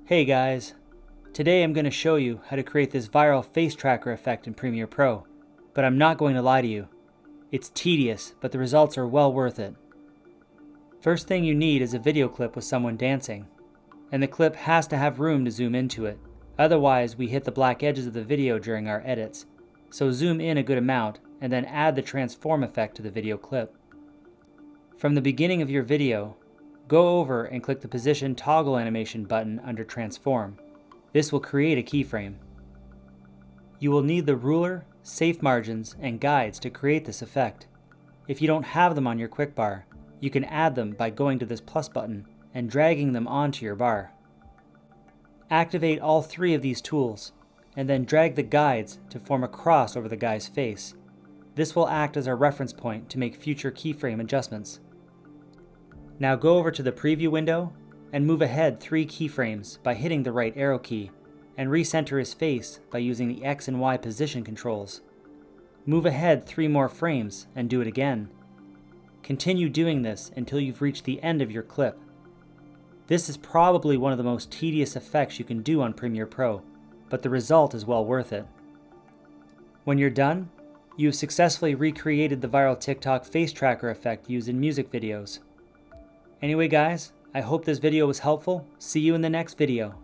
Hey guys, today I'm going to show you how to create this viral face tracker effect in Premiere Pro, but I'm not going to lie to you. It's tedious, but the results are well worth it. First thing you need is a video clip with someone dancing, and the clip has to have room to zoom into it, otherwise we hit the black edges of the video during our edits, so zoom in a good amount and then add the transform effect to the video clip. From the beginning of your video, go over and click the Position Toggle Animation button under Transform. This will create a keyframe. You will need the ruler, safe margins, and guides to create this effect. If you don't have them on your quick bar, you can add them by going to this plus button and dragging them onto your bar. Activate all three of these tools, and then drag the guides to form a cross over the guy's face. This will act as our reference point to make future keyframe adjustments. Now go over to the preview window and move ahead 3 keyframes by hitting the right arrow key, and recenter his face by using the X and Y position controls. Move ahead 3 more frames and do it again. Continue doing this until you've reached the end of your clip. This is probably one of the most tedious effects you can do on Premiere Pro, but the result is well worth it. When you're done, you've successfully recreated the viral TikTok face tracker effect used in music videos. Anyway guys, I hope this video was helpful. See you in the next video.